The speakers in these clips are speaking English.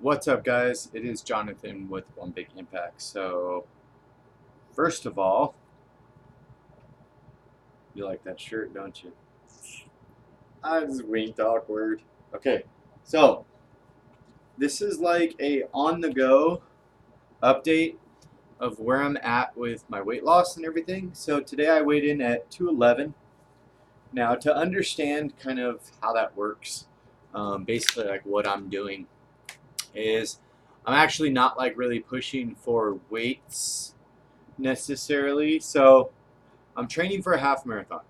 What's up, guys? It is Jonathan with One Big Impact. So, first of all, you like that shirt, don't you? I just winked awkward. Okay, so this is like a on-the-go update of where I'm at with my weight loss and everything. So today I weighed in at 211. Now, to understand kind of how that works, basically like what I'm doing is I'm actually not like really pushing for weights necessarily. So I'm training for a half marathon.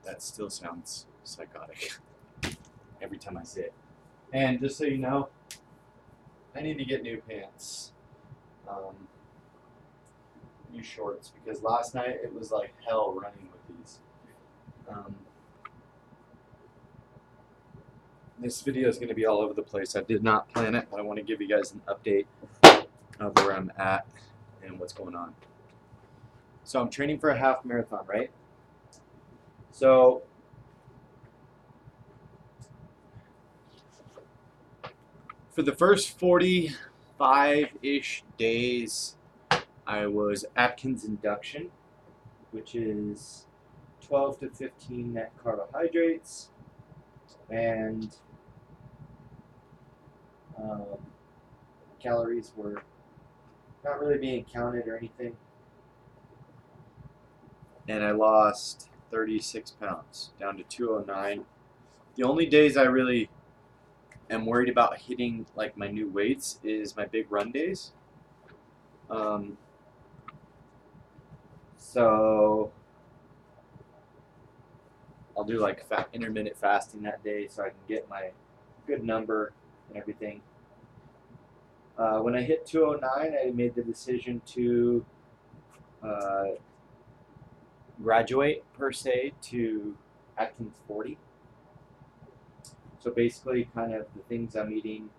That still sounds psychotic every time I say it. And just so you know, I need to get new pants, new shorts, because last night it was like hell running with these. Um, this video is going to be all over the place. I did not plan it, but I want to give you guys an update of where I'm at and what's going on. So I'm training for a half marathon, right? So for the first 45-ish days, I was Atkins induction, which is 12 to 15 net carbohydrates, and calories were not really being counted or anything. And I lost 36 pounds, down to 209. The only days I really am worried about hitting like my new weights is my big run days. So I'll do like intermittent fasting that day so I can get my good number and everything. When I hit 209, I made the decision to graduate per se to Atkins 40. So basically, kind of the things I'm eating.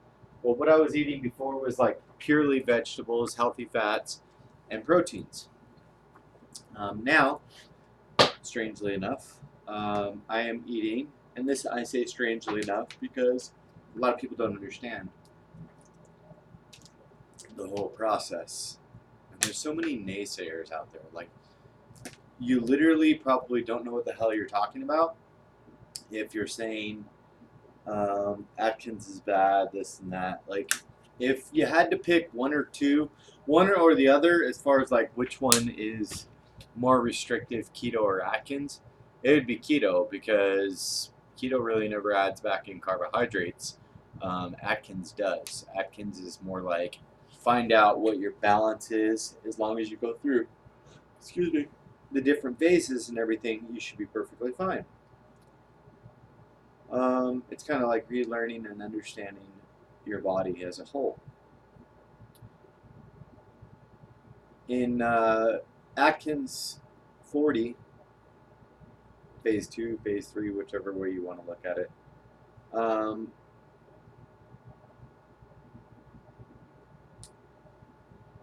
Well, what I was eating before was like purely vegetables, healthy fats, and proteins. Now, strangely enough, I am eating, and this I say strangely enough because a lot of people don't understand the whole process. And there's so many naysayers out there. Like, you literally probably don't know what the hell you're talking about if you're saying Atkins is bad, this and that. Like, if you had to pick one or the other, as far as like which one is more restrictive, keto or Atkins, it would be keto because keto really never adds back in carbohydrates. Atkins does. Atkins is more like find out what your balance is as long as you go through, excuse me, the different phases and everything, you should be perfectly fine. It's kind of like relearning and understanding your body as a whole. In Atkins 40, phase 2, phase 3, whichever way you want to look at it,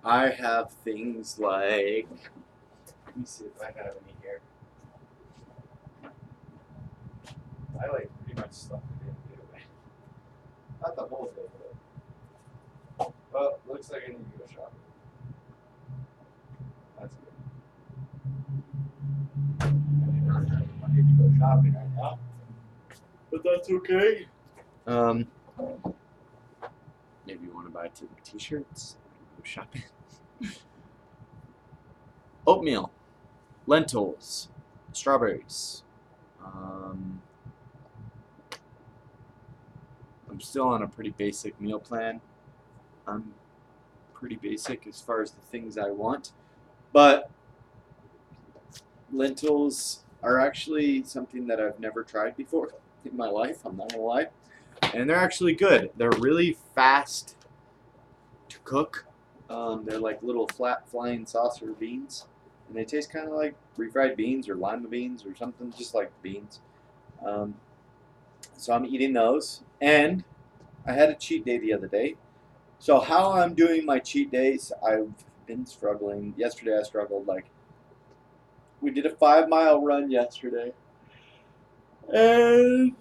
I have things like, let me see if I have any here. I like pretty much stuffed it in anyway. Not the whole thing, but well, looks like I need to go shopping. That's good. I do not have the money to go shopping right now, but that's okay. Maybe you want to buy t-shirts. Go shopping. Oatmeal, lentils, strawberries. I'm still on a pretty basic meal plan. I'm pretty basic as far as the things I want, but lentils are actually something that I've never tried before in my life. I'm not gonna lie, and they're actually good. They're really fast to cook. They're like little flat flying saucer beans, and they taste kind of like refried beans or lima beans or something, just like beans. Um, so I'm eating those, and I had a cheat day the other day. So how I'm doing my cheat days, I've been struggling. Yesterday I struggled. Like, we did a 5 mile run yesterday, and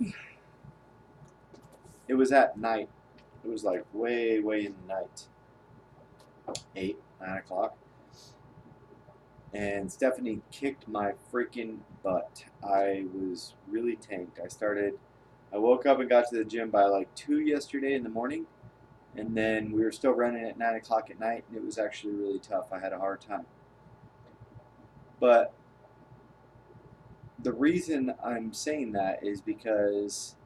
it was at night. It was like way in the night, 8, 9 o'clock. And Stephanie kicked my freaking butt. I was really tanked. I woke up and got to the gym by like 2 yesterday in the morning. And then we were still running at 9 o'clock at night, and it was actually really tough. I had a hard time. But the reason I'm saying that is because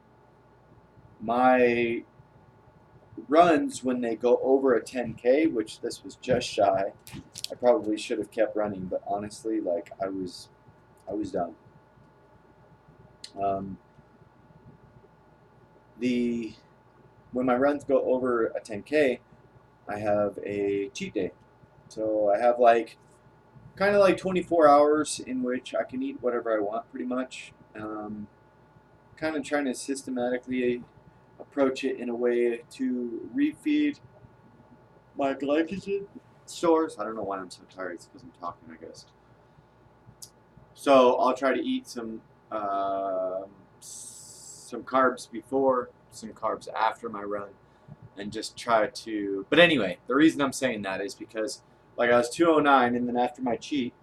my runs, when they go over a 10K, which this was just shy, I probably should have kept running, but honestly, like I was done. When my runs go over a 10K, I have a cheat day. So I have like kind of like 24 hours in which I can eat whatever I want, pretty much. Kind of trying to systematically approach it in a way to refeed my glycogen stores. I don't know why I'm so tired. It's because I'm talking, I guess. So I'll try to eat some carbs before, some carbs after my run, and just try to. But anyway, the reason I'm saying that is because like I was 209, and then after my cheat,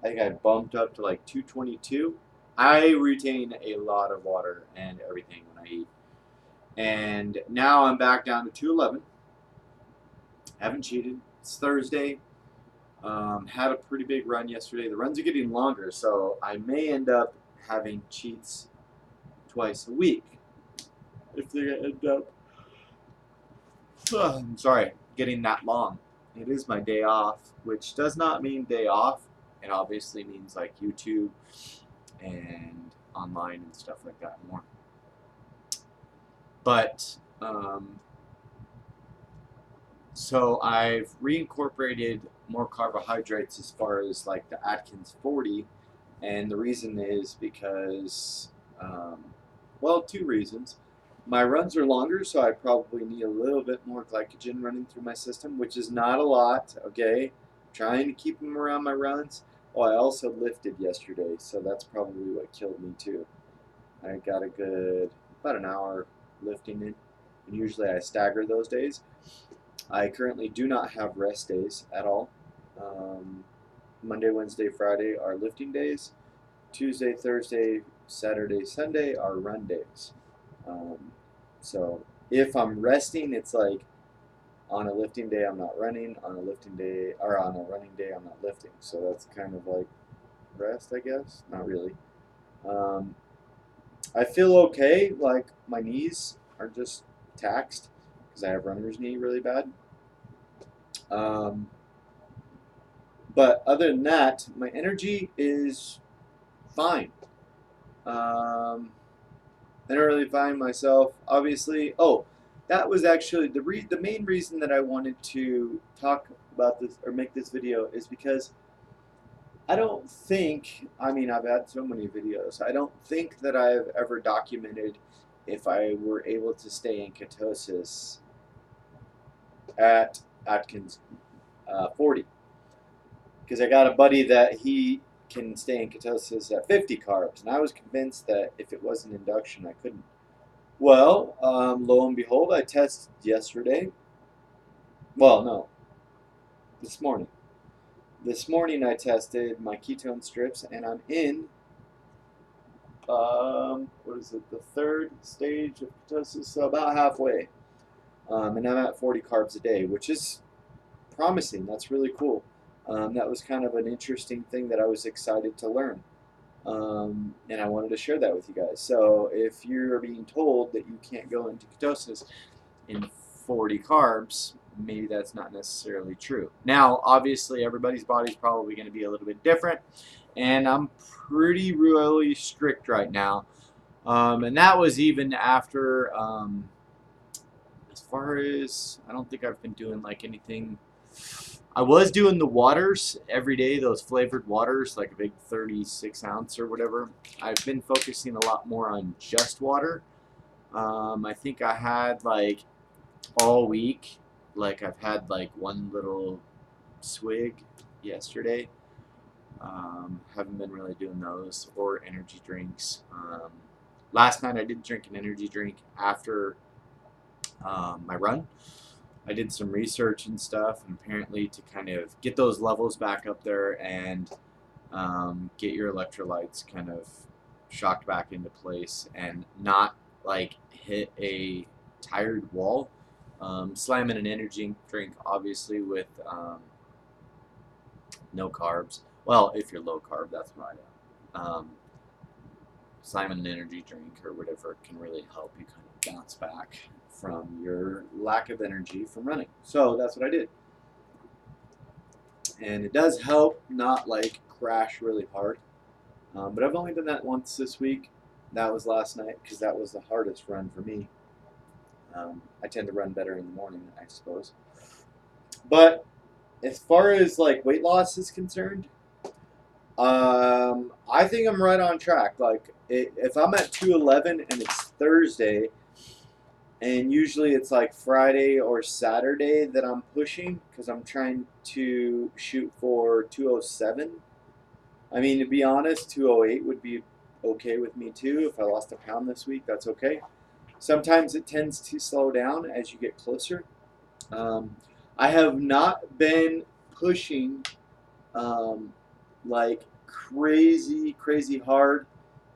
I think I bumped up to like 222. I retain a lot of water and everything when I eat. And now I'm back down to 211. Haven't cheated. It's Thursday. Had a pretty big run yesterday. The runs are getting longer, so I may end up having cheats twice a week. If they end up, I'm sorry, getting that long. It is my day off, which does not mean day off. It obviously means like YouTube and online and stuff like that more. But so I've reincorporated more carbohydrates as far as like the Atkins 40, and the reason is because, well, 2 reasons. My runs are longer, so I probably need a little bit more glycogen running through my system, which is not a lot, okay? Trying to keep them around my runs. Oh, I also lifted yesterday, so that's probably what killed me too. I got about an hour lifting in, and usually I stagger those days. I currently do not have rest days at all. Monday, Wednesday, Friday are lifting days. Tuesday, Thursday, Saturday, Sunday are run days. So if I'm resting, it's like on a lifting day I'm not running, on a lifting day or on a running day I'm not lifting. So that's kind of like rest, I guess. Not really. I feel okay. Like my knees are just taxed because I have runner's knee really bad. But other than that, my energy is fine. I don't really find myself, obviously. Oh, that was actually the main reason that I wanted to talk about this or make this video is because I don't think, I mean, I've had so many videos. I don't think that I've ever documented if I were able to stay in ketosis at Atkins 40. Because I got a buddy that he can stay in ketosis at 50 carbs, and I was convinced that if it wasn't induction, I couldn't. Well, lo and behold, I tested yesterday. Well, no, this morning. This morning I tested my ketone strips, and I'm in, what is it, the 3rd stage of ketosis, so about halfway. And I'm at 40 carbs a day, which is promising. That's really cool. That was kind of an interesting thing that I was excited to learn. And I wanted to share that with you guys. So if you're being told that you can't go into ketosis in 40 carbs, maybe that's not necessarily true. Now, obviously, everybody's body's probably going to be a little bit different, and I'm pretty really strict right now. And that was even after, as far as, I don't think I've been doing like anything. I was doing the waters every day, those flavored waters, like a big 36 ounce or whatever. I've been focusing a lot more on just water. I think I had like all week, like I've had like one little swig yesterday. Haven't been really doing those or energy drinks. last night I did drink an energy drink after my run. I did some research and stuff, and apparently to kind of get those levels back up there and get your electrolytes kind of shocked back into place and not like hit a tired wall. Slamming an energy drink, obviously, with no carbs. Well, if you're low carb, that's what I am. Slamming an energy drink or whatever can really help you kind of bounce back from your lack of energy from running. So that's what I did. And it does help not like crash really hard. But I've only done that once this week. That was last night because that was the hardest run for me. I tend to run better in the morning, I suppose. But as far as like weight loss is concerned, I think I'm right on track. Like if I'm at 211 and it's Thursday, and usually it's like Friday or Saturday that I'm pushing because I'm trying to shoot for 207. I mean, to be honest, 208 would be okay with me too. If I lost a pound this week, that's okay. Sometimes it tends to slow down as you get closer. I have not been pushing like crazy hard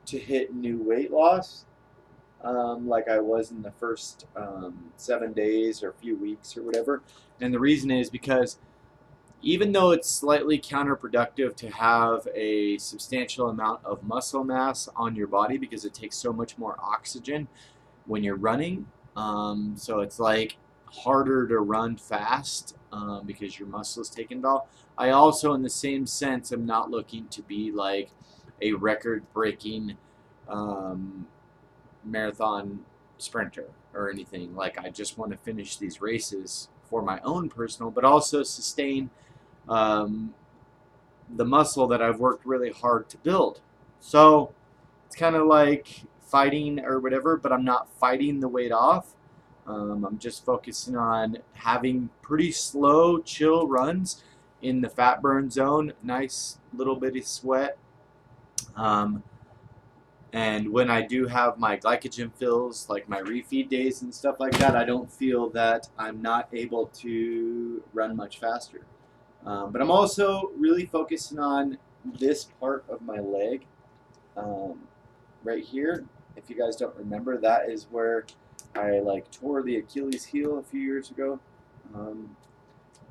to hit new weight loss like I was in the first 7 days or a few weeks or whatever. And the reason is because even though it's slightly counterproductive to have a substantial amount of muscle mass on your body because it takes so much more oxygen when you're running, so it's like harder to run fast because your muscles taking it all. I also, in the same sense, am not looking to be like a record-breaking marathon sprinter or anything. Like, I just want to finish these races for my own personal, but also sustain the muscle that I've worked really hard to build. So it's kind of like fighting or whatever, but I'm not fighting the weight off. I'm just focusing on having pretty slow, chill runs in the fat burn zone. Nice little bitty sweat. And when I do have my glycogen fills, like my refeed days and stuff like that, I don't feel that I'm not able to run much faster. But I'm also really focusing on this part of my leg right here. If you guys don't remember, that is where I like tore the Achilles heel a few years ago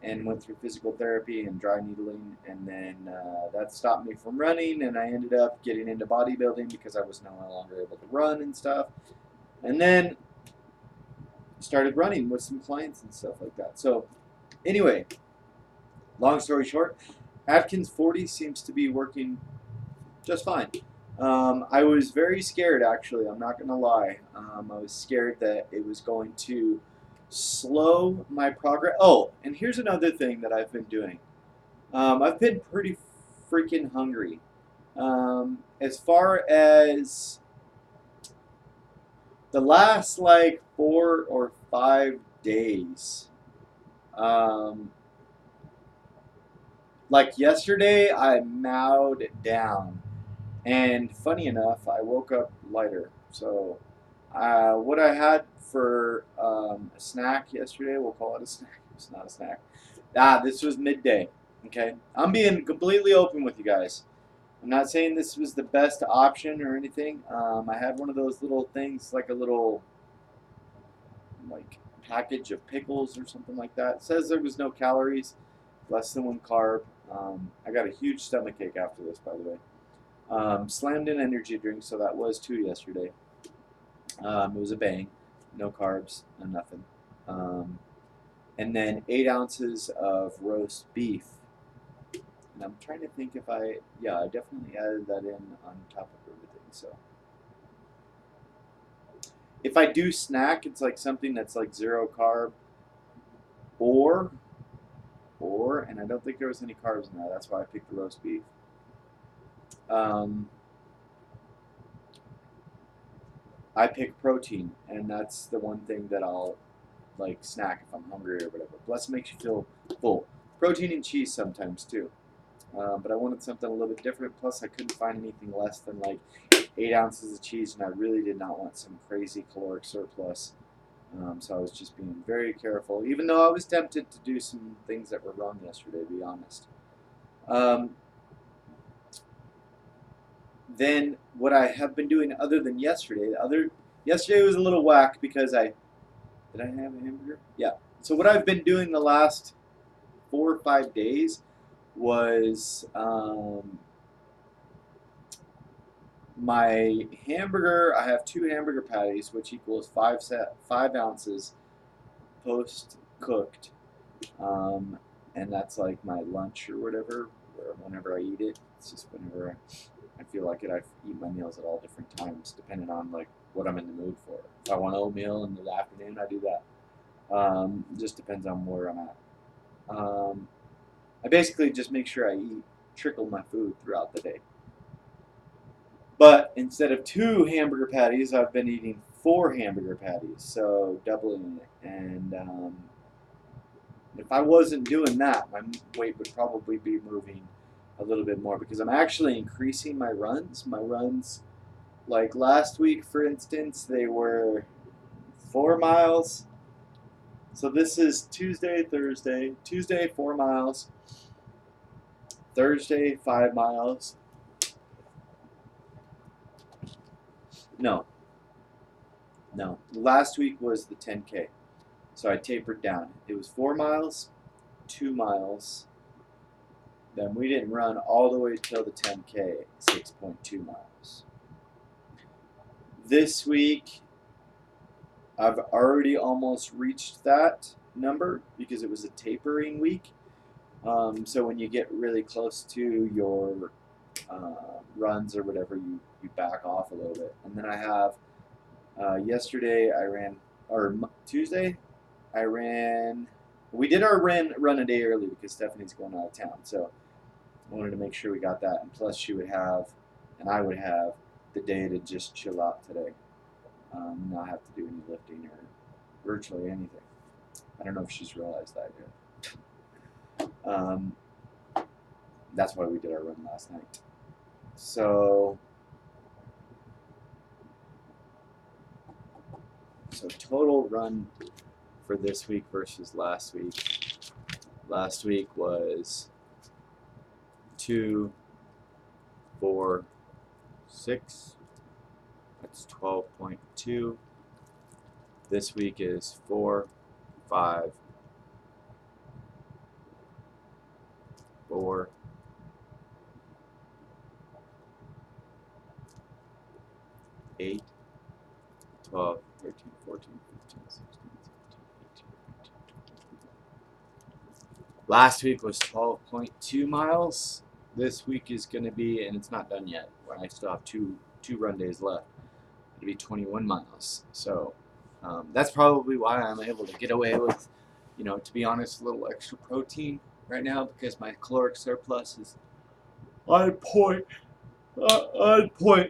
and went through physical therapy and dry needling, and then that stopped me from running, and I ended up getting into bodybuilding because I was no longer able to run and stuff, and then started running with some clients and stuff like that. So anyway, long story short, Atkins 40 seems to be working just fine. I was very scared, actually. I'm not going to lie. I was scared that it was going to slow my progress. Oh, and here's another thing that I've been doing. I've been pretty freaking hungry. As far as the last like 4 or 5 days, like yesterday, I mowed down. And funny enough, I woke up lighter. So what I had for a snack yesterday, we'll call it a snack. It's not a snack. This was midday. Okay, I'm being completely open with you guys. I'm not saying this was the best option or anything. I had one of those little things, like a little like package of pickles or something like that. It says there was no calories, less than 1 carb. I got a huge stomach ache after this, by the way. Slammed in energy drink, so that was 2 yesterday. It was a bang, no carbs, no nothing. And then 8 ounces of roast beef. And I'm trying to think if I definitely added that in on top of everything. So if I do snack, it's like something that's like 0 carb, or, and I don't think there was any carbs in that. That's why I picked the roast beef. I pick protein, and that's the one thing that I'll like snack if I'm hungry or whatever. Plus, it makes you feel full. Protein and cheese sometimes too. But I wanted something a little bit different. Plus, I couldn't find anything less than like 8 ounces of cheese, and I really did not want some crazy caloric surplus. So I was just being very careful, even though I was tempted to do some things that were wrong yesterday, to be honest. Um, then what I have been doing other than yesterday was a little whack because did I have a hamburger? Yeah. So what I've been doing the last 4 or 5 days was my hamburger. I have 2 hamburger patties, which equals 5 ounces post cooked, and that's like my lunch or whatever. Or whenever I eat it, it's just whenever I feel like it. I eat my meals at all different times, depending on like what I'm in the mood for. If I want oatmeal in the afternoon, I do that. Just depends on where I'm at. I basically just make sure I trickle my food throughout the day. But instead of 2 hamburger patties, I've been eating 4 hamburger patties, so doubling it. And if I wasn't doing that, my weight would probably be moving a little bit more because I'm actually increasing my runs. My runs, like last week, for instance, they were 4 miles. So this is Tuesday, Thursday. Tuesday, 4 miles. Thursday, 5 miles. No. Last week was the 10K. So I tapered down. It was 4 miles, 2 miles. Then we didn't run all the way till the 10K, 6.2 miles. This week, I've already almost reached that number because it was a tapering week. So when you get really close to your runs or whatever, you back off a little bit. And then I have yesterday I ran, or Tuesday I ran. We did our run a day early because Stephanie's going out of town, so I wanted to make sure we got that. And plus, she would have, and I would have, the day to just chill out today, not have to do any lifting or virtually anything. I don't know if she's realized that yet. That's why we did our run last night. So total run for this week versus last week. Last week was 2, 4, 6. That's 12.2. This week is 4, 5, 4, 8, 12, 13, 14, 15, 16, 17, 18, 19, 20. Last week was 12.2 miles. This week is going to be, and it's not done yet, I still have two run days left. It'll be 21 miles. So that's probably why I'm able to get away with, to be honest, a little extra protein right now because my caloric surplus is on point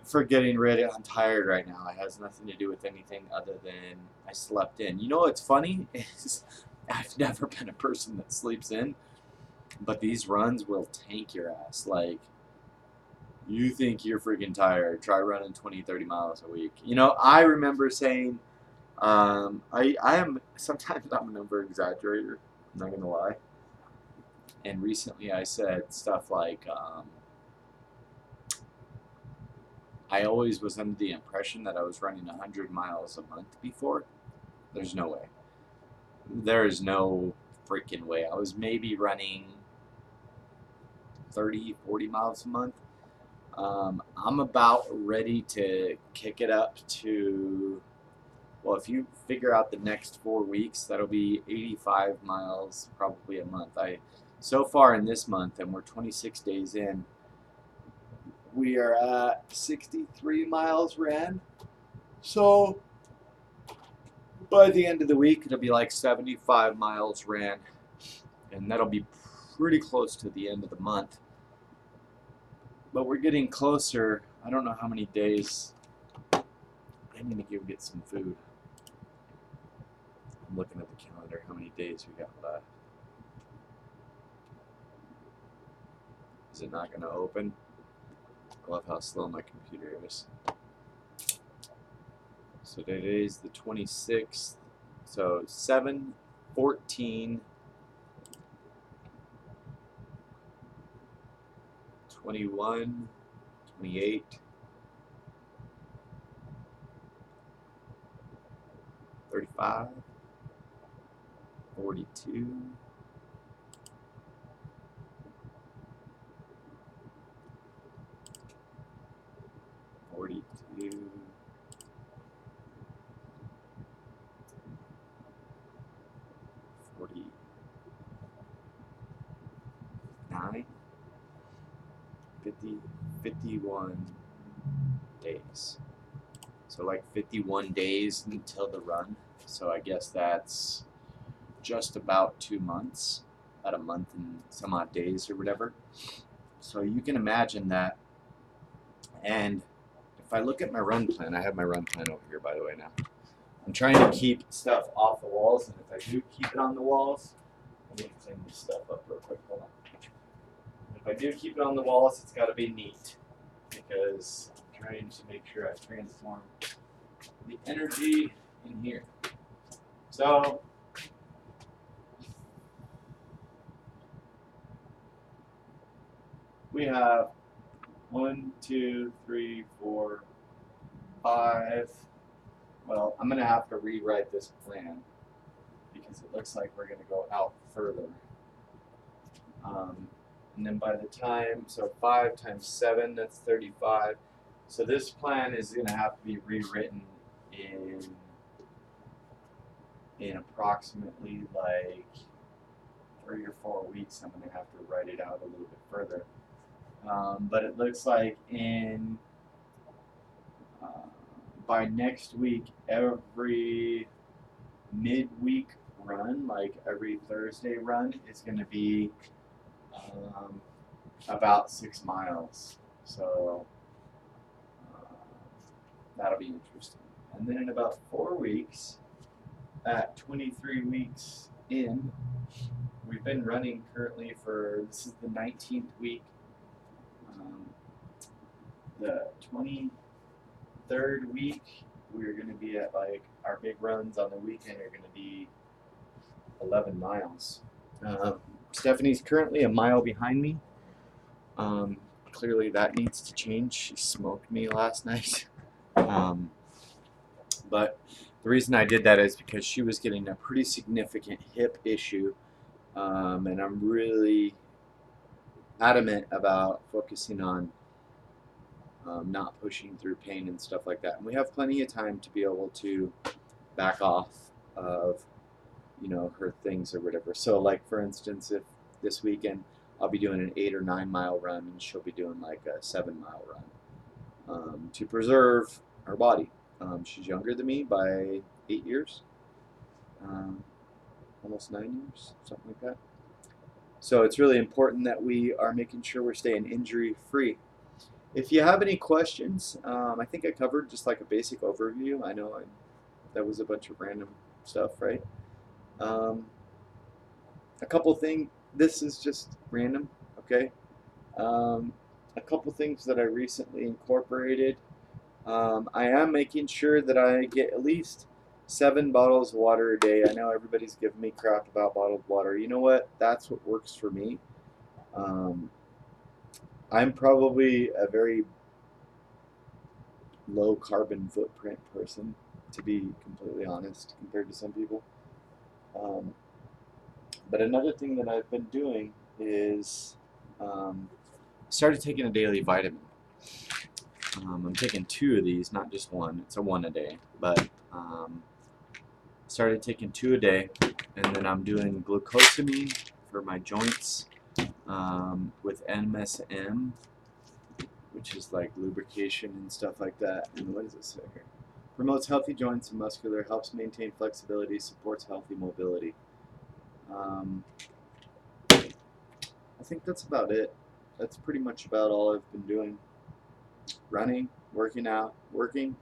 for getting ready. I'm tired right now. It has nothing to do with anything other than I slept in. You know what's funny is I've never been a person that sleeps in, but these runs will tank your ass. Like, you think you're freaking tired, try running 20, 30 miles a week. I remember saying, sometimes I'm an over exaggerator, I'm not gonna lie. And recently I said stuff like, I always was under the impression that I was running 100 miles a month before. There's no way. There is no freaking way. I was maybe running 30, 40 miles a month. I'm about ready to kick it up to, well, if you figure out the next 4 weeks, that'll be 85 miles probably a month. So far in this month, and we're 26 days in, we are at 63 miles ran. So by the end of the week, it'll be like 75 miles ran, and that'll be pretty close to the end of the month. But we're getting closer. I don't know how many days. I'm going to go get some food. I'm looking at the calendar, how many days we got left. Is it not going to open? I love how slow my computer is. So today's the 26th. So 7, 14, 21, 28, 35, 42, 42, 49, 50, 51 days. So like 51 days until the run. So I guess that's just about 2 months, about a month and some odd days or whatever. So you can imagine that. And if I look at my run plan, I have my run plan over here, by the way, now. I'm trying to keep stuff off the walls, and if I do keep it on the walls, let me clean this stuff up real quick. Hold on. If I do keep it on the walls, it's got to be neat, because I'm trying to make sure I transform the energy in here. So we have 1, 2, 3, 4, 5. Well, I'm going to have to rewrite this plan because it looks like we're going to go out further. And then by the time, so 5 times 7, that's 35. So this plan is going to have to be rewritten in approximately like 3 or 4 weeks. I'm going to have to write it out a little bit further. But it looks like by next week, every midweek run, like every Thursday run, is going to be about 6 miles. So that'll be interesting. And then in about 4 weeks, at 23 weeks in, we've been running currently for, this is the 19th week. The 23rd week, we're going to be at like, our big runs on the weekend are going to be 11 miles. Stephanie's currently a mile behind me. Clearly that needs to change. She smoked me last night. But the reason I did that is because she was getting a pretty significant hip issue. And I'm really adamant about focusing on not pushing through pain and stuff like that. And we have plenty of time to be able to back off of, you know, her things or whatever. So like for instance, if this weekend I'll be doing an 8 or 9 mile run and she'll be doing like a 7 mile run to preserve her body. She's younger than me by 8 years, almost 9 years, something like that. So it's really important that we are making sure we're staying injury free. If you have any questions, I think I covered just like a basic overview. I know that was a bunch of random stuff, right? A couple things, this is just random, okay? A couple things that I recently incorporated. I am making sure that I get at least 7 bottles of water a day. I know everybody's giving me crap about bottled water. You know what? That's what works for me. I'm probably a very low carbon footprint person, to be completely honest, compared to some people. But another thing that I've been doing is started taking a daily vitamin. I'm taking 2 of these, not just one. It's a 1 a day, but started taking 2 a day, and then I'm doing glucosamine for my joints with MSM, which is like lubrication and stuff like that. And what does it say here? Promotes healthy joints and muscular, helps maintain flexibility, supports healthy mobility. I think that's about it. That's pretty much about all I've been doing. Running, working out, working.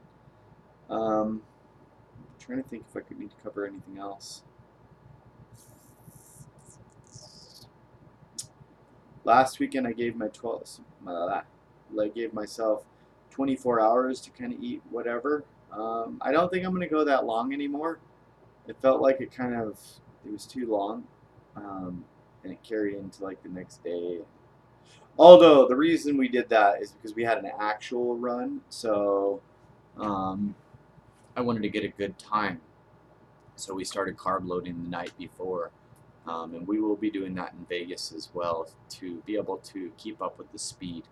I'm trying to think if I could need to cover anything else. Last weekend I gave myself 24 hours to kind of eat whatever. I don't think I'm going to go that long anymore. It felt like it was too long, and it carried into like the next day. Although the reason we did that is because we had an actual run, so um, I wanted to get a good time. So we started carb loading the night before, and we will be doing that in Vegas as well to be able to keep up with the speed.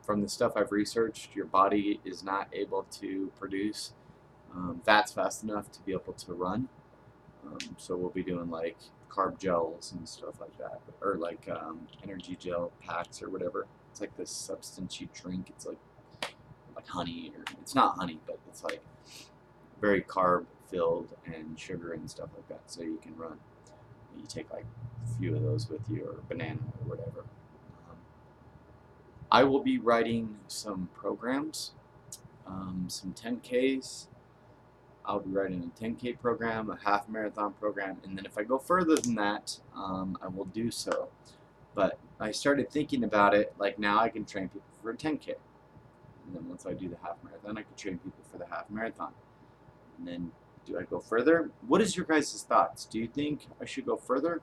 From the stuff I've researched, your body is not able to produce fats fast enough to be able to run. So we'll be doing like carb gels and stuff like that, or like energy gel packs or whatever. It's like this substance you drink. It's like honey, or it's not honey, but it's like very carb filled and sugar and stuff like that, so you can run. You take like a few of those with you, or banana or whatever. I will be writing some programs, some 10Ks. I'll be writing a 10K program, a half marathon program, and then if I go further than that, I will do so. But I started thinking about it, like now I can train people for a 10K. And then once I do the half marathon, I can train people for the half marathon. And then do I go further? What is your guys' thoughts? Do you think I should go further?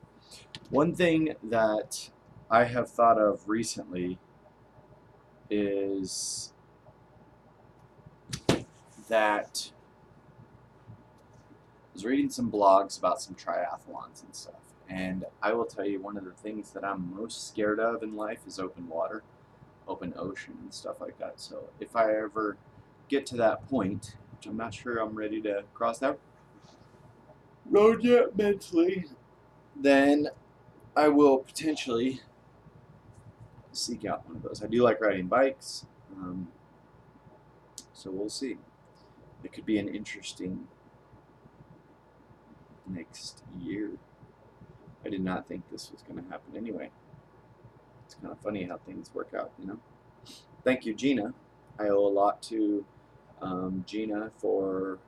One thing that I have thought of recently is that I was reading some blogs about some triathlons and stuff. And I will tell you, one of the things that I'm most scared of in life is open water, open ocean, and stuff like that. So if I ever get to that point, which I'm not sure I'm ready to cross that road yet mentally, then I will potentially seek out one of those. I do like riding bikes, so we'll see. It could be an interesting next year. I did not think this was going to happen anyway. It's kind of funny how things work out, you know. Thank you, Gina. I owe a lot to Gina for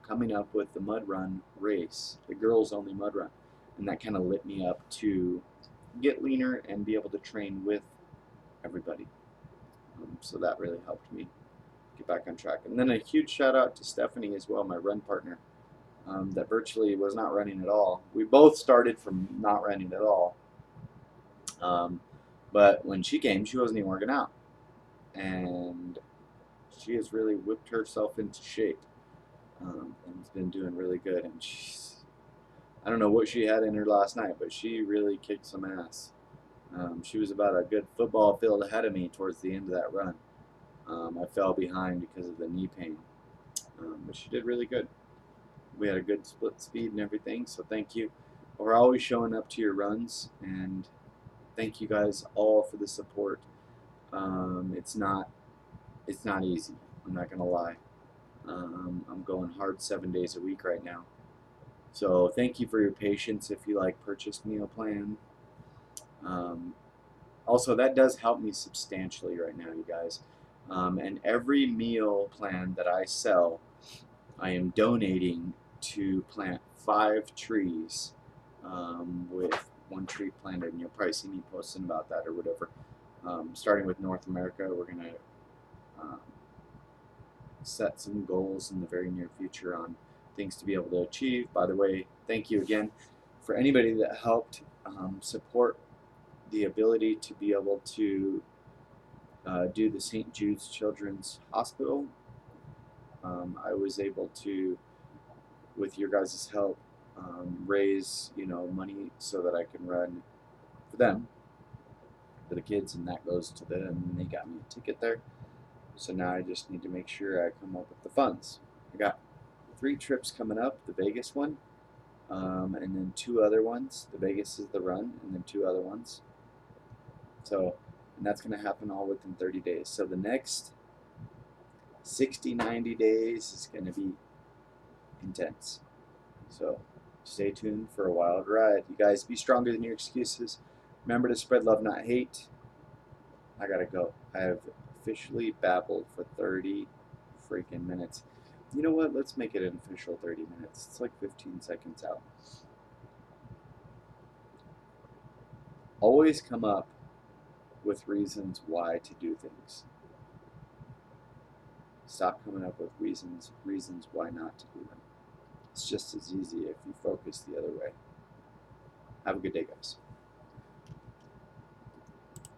coming up with the mud run race, the girls only mud run, and that kind of lit me up to get leaner and be able to train with everybody. So that really helped me get back on track. And then a huge shout out to Stephanie as well, my run partner, that virtually was not running at all. We both started from not running at all. But when she came, she wasn't even working out. And she has really whipped herself into shape, and has been doing really good. And I don't know what she had in her last night, but she really kicked some ass. She was about a good football field ahead of me towards the end of that run. I fell behind because of the knee pain, but she did really good. We had a good split speed and everything, so thank you. We're always showing up to your runs, and thank you guys all for the support. It's not easy. I'm not gonna lie. I'm going hard 7 days a week right now. So thank you for your patience if you like purchased meal plan. Also, that does help me substantially right now, you guys. And every meal plan that I sell, I am donating to plant 5 trees, with 1 tree planted. And you'll probably see me posting about that or whatever. Starting with North America, we're going to set some goals in the very near future on things to be able to achieve. By the way, thank you again for anybody that helped support the ability to be able to do the St. Jude's Children's Hospital. I was able to, with your guys' help, raise money so that I can run for them, for the kids, and that goes to them, and they got me a ticket there. So now I just need to make sure I come up with the funds. I got 3 trips coming up, the Vegas one, and then 2 other ones. The Vegas is the run, and then 2 other ones. So, and that's going to happen all within 30 days. So the next 60, 90 days is going to be intense. So stay tuned for a wild ride. You guys be stronger than your excuses. Remember to spread love, not hate. I gotta go. I have officially babbled for 30 freaking minutes. You know what? Let's make it an official 30 minutes. It's like 15 seconds out. Always come up with reasons why to do things. Stop coming up with reasons why not to do them. It's just as easy if you focus the other way. Have a good day, guys.